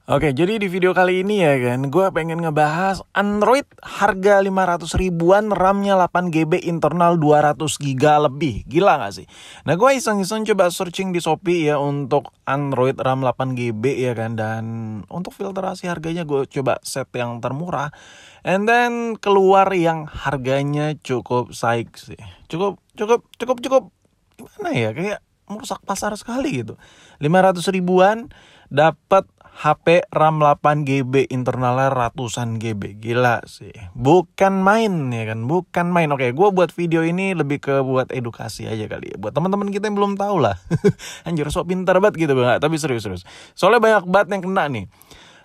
Oke, jadi di video kali ini ya kan, gue pengen ngebahas Android harga 500 ribuan, RAM-nya 8GB, internal 200GB lebih. Gila gak sih? Nah, gue iseng-iseng coba searching di Shopee ya untuk Android RAM 8GB ya kan. Dan untuk filtrasi harganya gue coba set yang termurah. And then keluar yang harganya cukup saik sih. Cukup. Gimana ya, kayak merusak pasar sekali gitu. 500 ribuan dapat HP RAM 8GB, internalnya ratusan GB. Gila sih. Bukan main ya kan, bukan main. Oke, gue buat video ini lebih ke buat edukasi aja kali ya. Buat teman-teman kita yang belum tahu lah. Anjir, sok pintar banget gitu Bang. Tapi serius. Soalnya banyak banget yang kena nih.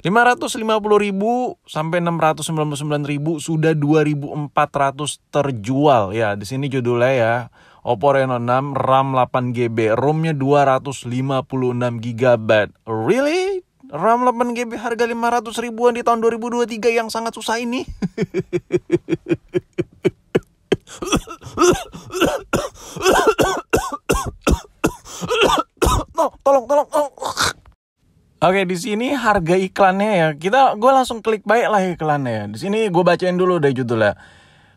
550 ribu sampai 699 ribu sudah 2.400 terjual. Ya, di sini judulnya ya. Oppo Reno 6 RAM 8GB, ROM-nya 256GB. Really? RAM 8GB harga 500 ribuan di tahun 2023 yang sangat susah ini. Tolong. Oke, di sini harga iklannya ya. Gue langsung klik baik lah iklannya ya. Di sini gue bacain dulu deh judulnya.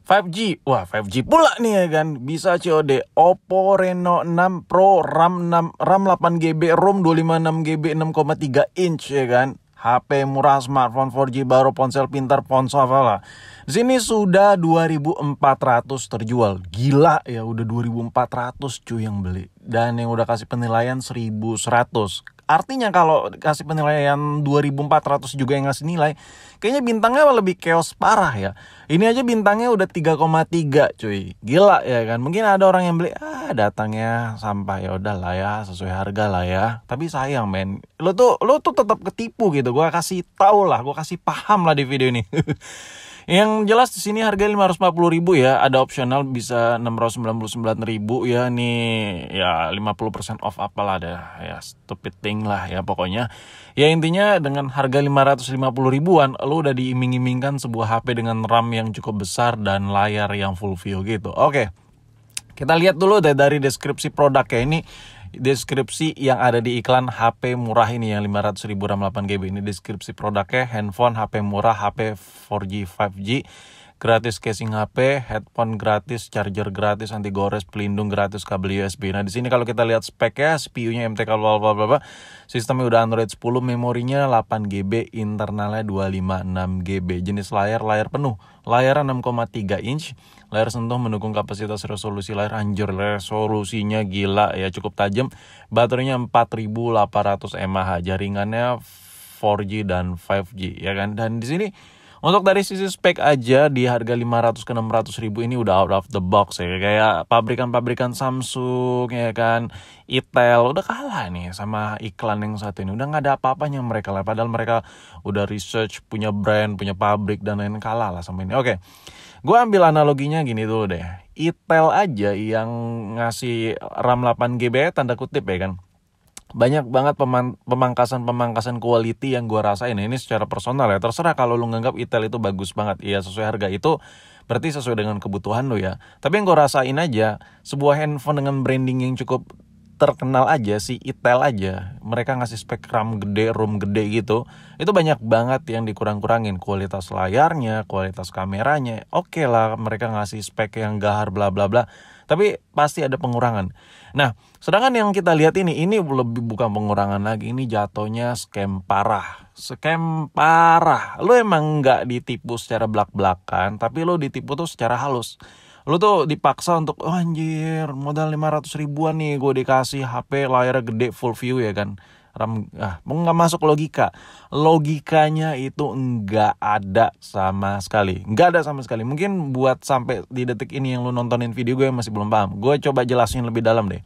5G, wah 5G pula nih ya kan. Bisa COD Oppo Reno 6 Pro RAM 8GB, ROM 256GB, 6,3 inch ya kan. HP murah, smartphone 4G baru, ponsel pintar, ponsel apa lah. Di sini sudah 2.400 terjual. Gila ya, udah 2.400 cuy yang beli. Dan yang udah kasih penilaian 1.100. Artinya kalau kasih penilaian 2.400 juga yang ngasih nilai, kayaknya bintangnya lebih chaos parah ya. Ini aja bintangnya udah 3,3 cuy. Gila ya kan. Mungkin ada orang yang beli, datangnya sampah, ya udahlah ya, sesuai harga lah ya. Tapi sayang men, lo tuh tetap ketipu gitu. Gue kasih tahu lah, gue kasih paham lah di video ini. Yang jelas di sini harga 540 ribu ya, ada opsional bisa 699 ribu ya, nih ya 50% off apalah, ada ya stupid thing lah ya pokoknya. Ya intinya dengan harga 550 ribuan, lo udah diiming-imingkan sebuah HP dengan RAM yang cukup besar dan layar yang full view gitu. Oke, kita lihat dulu deh dari deskripsi produknya ini. Deskripsi yang ada di iklan HP murah ini yang 500 ribu RAM 8GB ini, deskripsi produknya: handphone HP murah, HP 4G 5G, gratis casing HP, headphone gratis, charger gratis, anti gores, pelindung gratis, kabel USB. Nah di sini kalau kita lihat speknya, CPU-nya MTK bla, sistemnya udah Android 10, memorinya 8GB, internalnya 256GB, jenis layar penuh, layarnya 6,3 inch, layar sentuh mendukung kapasitas resolusi layar, anjir resolusinya gila ya, cukup tajam, baterainya 4.800 mAh, jaringannya 4G dan 5G ya kan. Dan di sini untuk dari sisi spek aja di harga 500 ke 600 ribu ini udah out of the box ya. Kayak pabrikan Samsung ya kan, Itel udah kalah nih sama iklan yang satu ini. Udah gak ada apa-apanya mereka lah. Padahal mereka udah research, punya brand, punya pabrik dan lain, kalah lah sama ini. Oke, gue ambil analoginya gini dulu deh. Itel aja yang ngasih RAM 8GB tanda kutip ya kan, banyak banget pemangkasan quality yang gue rasain. Ini secara personal ya, terserah kalau lu nganggap Itel itu bagus banget, ya sesuai harga itu berarti sesuai dengan kebutuhan lu ya. Tapi yang gue rasain aja, sebuah handphone dengan branding yang cukup terkenal aja, si Itel aja, mereka ngasih spek RAM gede, ROM gede gitu, itu banyak banget yang dikurang-kurangin. Kualitas layarnya, kualitas kameranya, oke lah mereka ngasih spek yang gahar bla bla bla, tapi pasti ada pengurangan. Nah, sedangkan yang kita lihat ini lebih bukan pengurangan lagi, ini jatuhnya scam parah. Lu emang nggak ditipu secara belak-belakan, tapi lu ditipu tuh secara halus. Lu tuh dipaksa untuk, oh anjir, modal 500 ribuan nih, gue dikasih HP layarnya gede, full view ya kan, RAM, nggak masuk logika. Logikanya itu nggak ada sama sekali. Mungkin buat sampai di detik ini yang lu nontonin video gue masih belum paham. Gue coba jelasin lebih dalam deh.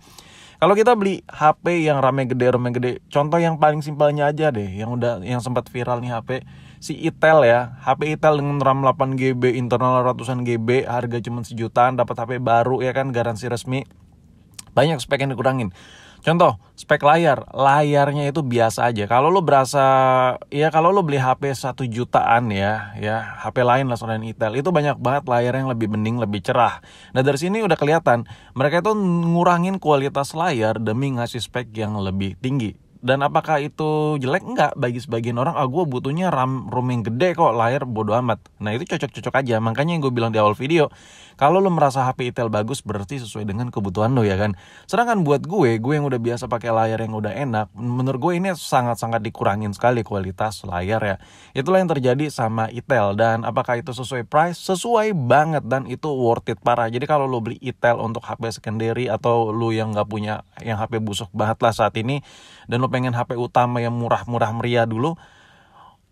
Kalau kita beli HP yang RAM-nya gede, ROM-nya gede, contoh yang paling simpelnya aja deh, yang sempat viral nih HP si Itel ya, HP Itel dengan RAM 8GB, internal ratusan GB, harga cuma 1 jutaan, dapat HP baru ya kan, garansi resmi. Banyak spek yang dikurangin. Contoh, spek layarnya itu biasa aja. Kalau lo beli HP 1 jutaan ya HP lain lah selain Itel, itu banyak banget layar yang lebih bening, lebih cerah. Nah dari sini udah kelihatan mereka itu ngurangin kualitas layar demi ngasih spek yang lebih tinggi. Dan apakah itu jelek? Enggak. Bagi sebagian orang, gue butuhnya room yang gede kok, layar bodo amat. Nah itu cocok-cocok aja. Makanya yang gue bilang di awal video, kalau lo merasa HP Itel bagus, berarti sesuai dengan kebutuhan lo ya kan. Sedangkan buat gue yang udah biasa pakai layar yang udah enak, menurut gue ini sangat-sangat dikurangin sekali kualitas layar ya. Itulah yang terjadi sama Itel. Dan apakah itu sesuai price? Sesuai banget, dan itu worth it parah. Jadi kalau lo beli Itel untuk HP secondary, atau lo yang gak punya yang HP busuk banget lah saat ini, dan lo pengen HP utama yang murah-murah meriah dulu,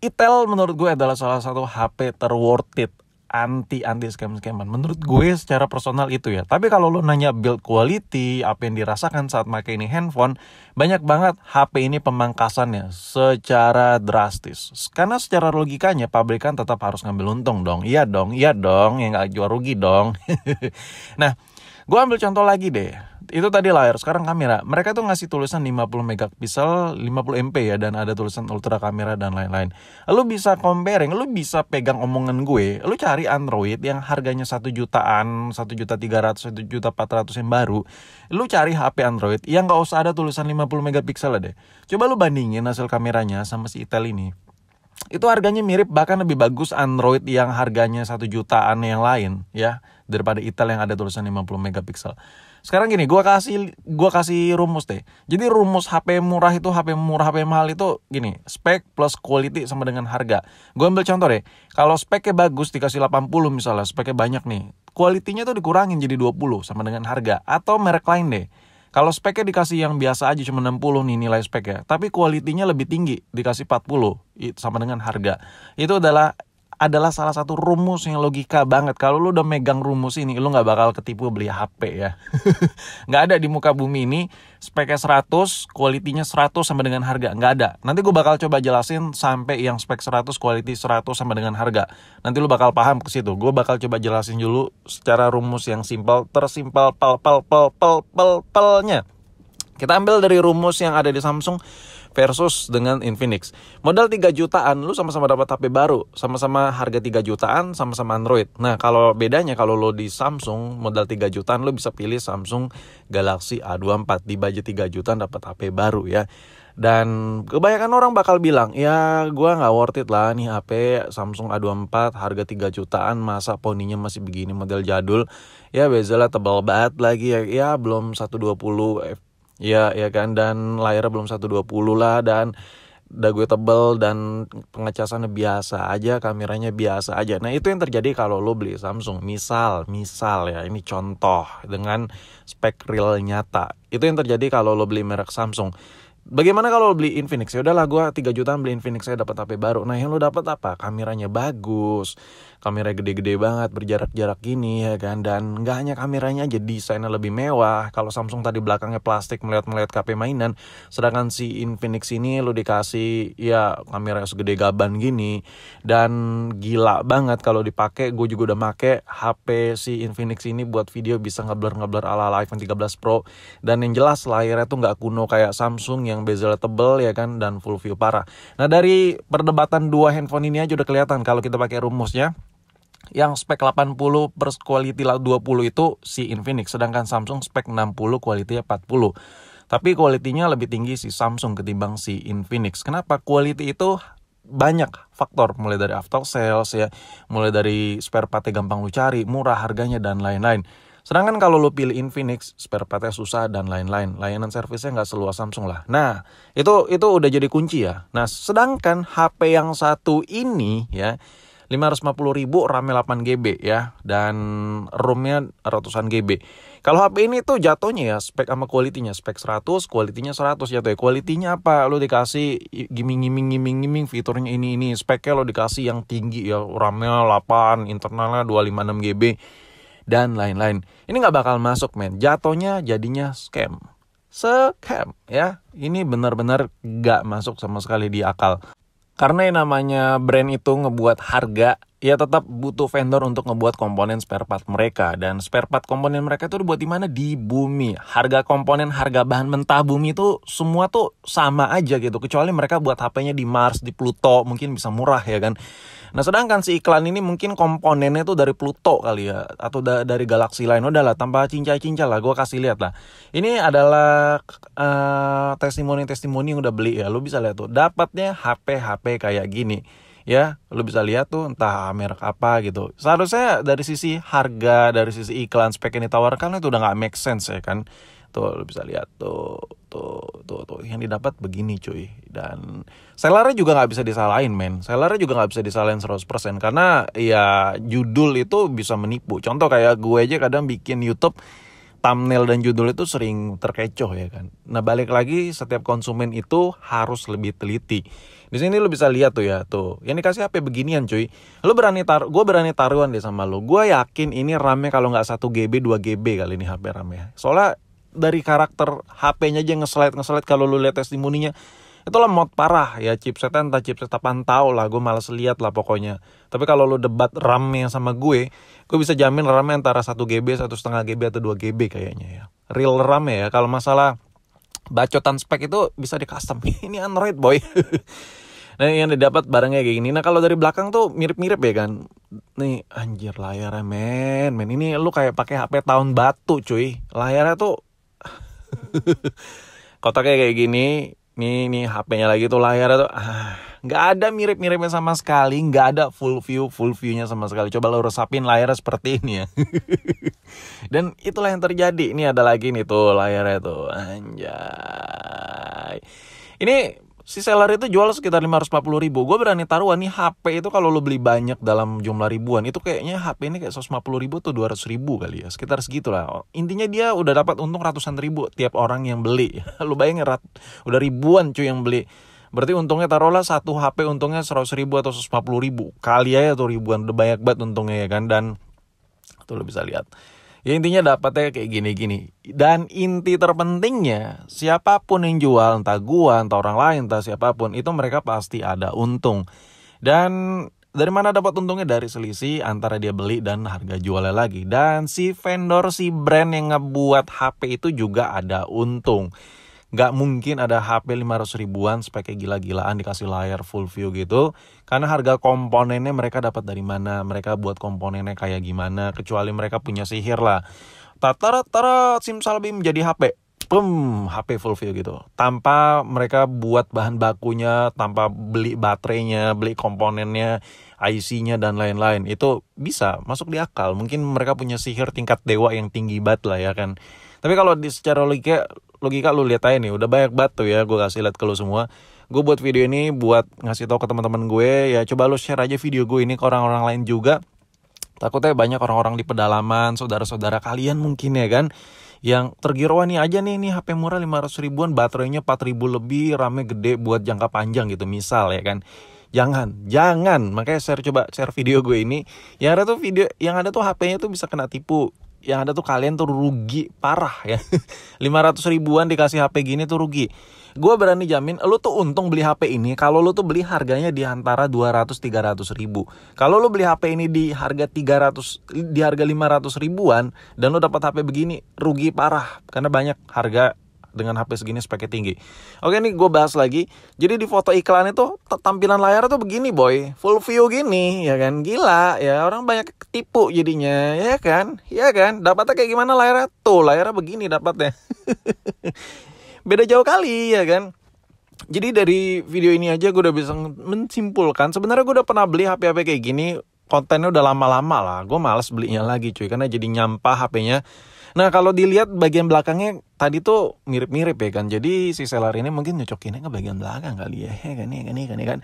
Itel menurut gue adalah salah satu HP terworth it, anti scam-scaman. Menurut gue secara personal itu ya. Tapi kalau lo nanya build quality, apa yang dirasakan saat pakai ini handphone, banyak banget HP ini pemangkasannya secara drastis. Karena secara logikanya pabrikan tetap harus ngambil untung dong. Iya dong, yang gak jual rugi dong. Nah, gue ambil contoh lagi deh. Itu tadi layar, sekarang kamera. Mereka tuh ngasih tulisan 50 megapiksel, 50 MP ya, dan ada tulisan ultra kamera dan lain-lain. Lu bisa comparing, lu bisa pegang omongan gue, lu cari Android yang harganya 1 jutaan, 1.300.000, 1.400.000 yang baru. Lu cari HP Android yang gak usah ada tulisan 50 megapiksel deh. Coba lu bandingin hasil kameranya sama si Itel ini. Itu harganya mirip, bahkan lebih bagus Android yang harganya 1 jutaan yang lain ya, daripada Itel yang ada tulisan 50 megapiksel. Sekarang gini, gue kasih rumus deh. Jadi rumus HP murah itu, HP murah, HP mahal itu gini, spek plus quality sama dengan harga. Gue ambil contoh deh, kalau speknya bagus dikasih 80 misalnya, speknya banyak nih, quality-nya tuh dikurangin jadi 20 sama dengan harga. Atau merek lain deh, kalau speknya dikasih yang biasa aja cuma 60 nih nilai speknya, tapi quality-nya lebih tinggi, dikasih 40 sama dengan harga. Itu adalah salah satu rumus yang logika banget. Kalau lu udah megang rumus ini, lu gak bakal ketipu beli HP ya. Gak ada di muka bumi ini speknya 100, kualitinya 100 sama dengan harga. Gak ada. Nanti gue bakal coba jelasin sampai yang spek 100, quality 100 sama dengan harga. Nanti lu bakal paham ke situ. Gue bakal coba jelasin dulu secara rumus yang simpel, tersimpel pel-nya. Kita ambil dari rumus yang ada di Samsung versus dengan Infinix. Modal 3 jutaan, lu sama-sama dapat HP baru. Sama-sama harga 3 jutaan, sama-sama Android. Nah, kalau bedanya kalau lo di Samsung, modal 3 jutaan, lu bisa pilih Samsung Galaxy A24. Di budget 3 jutaan dapat HP baru ya. Dan kebanyakan orang bakal bilang, ya gua gak worth it lah nih HP Samsung A24 harga 3 jutaan, masa poninya masih begini, model jadul. Ya bezelnya tebal banget lagi ya belum 120 ya kan, dan layarnya belum 120 lah, dan dagu tebel, dan pengecasannya biasa aja, kameranya biasa aja. Nah itu yang terjadi kalau lo beli Samsung. Misal ya, ini contoh dengan spek real nyata. Itu yang terjadi kalau lo beli merek Samsung. Bagaimana kalau lo beli Infinix? Ya udahlah, gue 3 jutaan beli Infinix, saya dapat HP baru. Nah yang lo dapat apa? Kameranya bagus, kamera gede-gede banget, berjarak-jarak gini ya kan. Dan gak hanya kameranya aja, desainnya lebih mewah. Kalau Samsung tadi belakangnya plastik melihat HP mainan, sedangkan si Infinix ini lo dikasih ya kamera segede gaban gini. Dan gila banget kalau dipakai. Gue juga udah make HP si Infinix ini buat video, bisa ngeblur ala-ala iPhone 13 Pro. Dan yang jelas layarnya tuh gak kuno kayak Samsung yang bezel tebel ya kan, dan full view parah. Nah dari perdebatan dua handphone ini aja udah kelihatan kalau kita pakai rumusnya. Yang spek 80 per quality 20 itu si Infinix, sedangkan Samsung spek 60 quality-nya 40. Tapi quality-nya lebih tinggi si Samsung ketimbang si Infinix. Kenapa? Quality itu banyak faktor, mulai dari after sales ya, mulai dari spare part-nya gampang lu cari, murah harganya dan lain-lain. Sedangkan kalau lo pilih Infinix, spare part-nya susah dan lain-lain. Layanan servisnya nggak seluas Samsung lah. Nah, itu udah jadi kunci ya. Nah, sedangkan HP yang satu ini ya, 550.000, RAM-nya 8GB ya, dan ROM-nya ratusan GB. Kalau HP ini tuh jatuhnya ya, spek sama quality-nya, spek 100, quality-nya 100 jatuh ya. Quality-nya apa? Lo dikasih giming-giming fiturnya ini. Speknya lo dikasih yang tinggi ya, RAM-nya 8, internalnya 256GB. Dan lain-lain. Ini gak bakal masuk men. Jatuhnya jadinya scam ya. Ini benar-benar gak masuk sama sekali di akal. Karena yang namanya brand itu ngebuat harga ya tetap butuh vendor untuk ngebuat komponen spare part mereka. Dan spare part komponen mereka itu dibuat di mana? Di bumi. Harga komponen, harga bahan mentah bumi itu semua tuh sama aja gitu. Kecuali mereka buat HP-nya di Mars, di Pluto, mungkin bisa murah ya kan. Nah sedangkan si iklan ini mungkin komponennya tuh dari Pluto kali ya, atau dari galaksi lain. Udahlah, tanpa cincai-cincai lah, gue kasih lihat lah. Ini adalah testimoni yang udah beli ya. Lu bisa lihat tuh, dapatnya HP kayak gini. Ya, lu bisa lihat tuh entah merek apa gitu. Seharusnya dari sisi harga, dari sisi iklan spek yang ditawarkan itu udah nggak make sense ya kan. Tuh lu bisa lihat tuh yang didapat begini cuy. Dan sellernya juga nggak bisa disalahin men. Sellernya juga nggak bisa disalahin 100% karena ya judul itu bisa menipu. Contoh kayak gue aja kadang bikin YouTube, thumbnail dan judul itu sering terkecoh ya kan. Nah balik lagi, setiap konsumen itu harus lebih teliti. Di sini lu bisa lihat tuh ya, tuh yang dikasih HP beginian cuy. Gue berani taruhan deh sama lu. Gue yakin ini RAM-nya kalau nggak 1 GB 2 GB kali ini HP RAM-nya. Soalnya dari karakter HP-nya aja nge-slide kalau lu lihat testimoninya. Itu lemot parah ya, chipsetnya entah chipset apaan tau lah, gue males lihat lah pokoknya. Tapi kalau lu debat RAM-nya sama gue bisa jamin RAM-nya antara 1 GB, 1,5 GB atau 2 GB kayaknya ya. Real RAM ya, kalau masalah bacotan spek itu bisa di custom. Ini Android boy. Nah yang didapat barangnya kayak gini. Nah kalau dari belakang tuh mirip-mirip ya kan. Nih anjir layarnya men. Ini lu kayak pakai HP tahun batu cuy. Layarnya tuh kotaknya kayak gini. Nih HP-nya lagi tuh layarnya tuh nggak ada mirip-miripnya sama sekali. Nggak ada full view-nya sama sekali. Coba lu resapin layarnya seperti ini ya. Dan itulah yang terjadi. Ini ada lagi nih tuh layarnya tuh. Anjay. Ini si seller itu jual sekitar 540 ribu. Gue berani taruhan nih HP itu kalau lo beli banyak dalam jumlah ribuan, itu kayaknya HP ini kayak 150 ribu atau 200 ribu kali ya. Sekitar segitulah. Intinya dia udah dapat untung ratusan ribu tiap orang yang beli. Lo bayangin udah ribuan cuy yang beli. Berarti untungnya taruhlah satu HP untungnya 100 ribu atau 150 ribu. Kali aja tuh ribuan. Udah banyak banget untungnya ya kan. Dan tuh lo bisa lihat. Ya intinya dapatnya kayak gini-gini. Dan inti terpentingnya, siapapun yang jual, entah gua, entah orang lain, entah siapapun, itu mereka pasti ada untung. Dan dari mana dapat untungnya? Dari selisih antara dia beli dan harga jualnya lagi. Dan si vendor, si brand yang ngebuat HP itu juga ada untung. Gak mungkin ada HP 500 ribuan speknya gila-gilaan dikasih layar full view gitu. Karena harga komponennya mereka dapat dari mana, mereka buat komponennya kayak gimana. Kecuali mereka punya sihir lah. Tara simsalabim jadi HP. HP full view gitu. Tanpa mereka buat bahan bakunya, tanpa beli baterainya, beli komponennya, IC-nya dan lain-lain. Itu bisa masuk di akal. Mungkin mereka punya sihir tingkat dewa yang tinggi banget lah ya kan. Tapi kalau secara logika lu lihat aja nih, udah banyak banget tuh ya gue kasih lihat ke lu semua. Gue buat video ini buat ngasih tahu ke teman-teman gue, ya coba lu share aja video gue ini ke orang-orang lain juga. Takutnya banyak orang-orang di pedalaman, saudara-saudara kalian mungkin ya kan, yang tergiur, wah nih aja nih HP murah 500 ribuan, baterainya 4000 lebih, RAM-nya gede buat jangka panjang gitu misal ya kan. Jangan, makanya coba share video gue ini. Yang ada tuh HP-nya tuh bisa kena tipu. Yang ada tuh kalian tuh rugi parah ya. 500 ribuan dikasih HP gini tuh rugi. Gue berani jamin lu tuh untung beli HP ini kalau lu tuh beli harganya di antara 200-300 ribu. Kalau lu beli HP ini di harga 500 ribuan dan lu dapat HP begini, rugi parah. Karena banyak harga dengan HP segini speknya tinggi. Oke nih gue bahas lagi. Jadi di foto iklan itu tampilan layar tuh begini boy, full view gini ya kan. Gila ya, orang banyak ketipu jadinya ya kan. Dapatnya kayak gimana layarnya? Tuh layarnya begini dapatnya. Beda jauh kali ya kan. Jadi dari video ini aja gue udah bisa mensimpulkan sebenarnya gue udah pernah beli HP kayak gini. Kontennya udah lama-lama lah. Gue males belinya lagi cuy, karena jadi nyampah HP-nya. Nah kalau dilihat bagian belakangnya tadi tuh mirip-mirip ya kan. Jadi si seller ini mungkin nyocokinnya ke bagian belakang kali ya. Kan.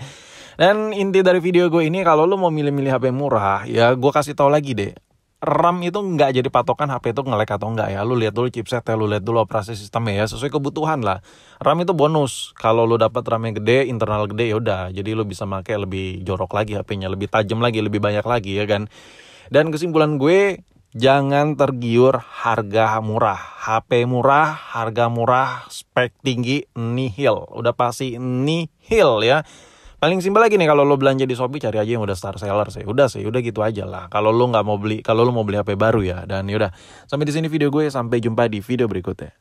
Dan inti dari video gue ini, kalau lu mau milih-milih HP murah, ya gue kasih tahu lagi deh. RAM itu nggak jadi patokan HP itu nge-lag atau enggak ya. Lu lihat dulu chipsetnya, lu lihat dulu operasi sistemnya ya, sesuai kebutuhan lah. RAM itu bonus. Kalau lu dapat RAM yang gede, internal gede ya udah. Jadi lu bisa pakai lebih jorok lagi HP-nya, lebih tajam lagi, lebih banyak lagi ya kan. Dan kesimpulan gue, jangan tergiur harga murah. HP murah, harga murah, spek tinggi, nihil. Udah pasti nihil ya. Paling simpel lagi nih, kalau lo belanja di Shopee cari aja yang udah star seller sih. Udah gitu aja lah. Kalau lo mau beli HP baru ya. Dan yaudah, sampai di sini video gue, sampai jumpa di video berikutnya.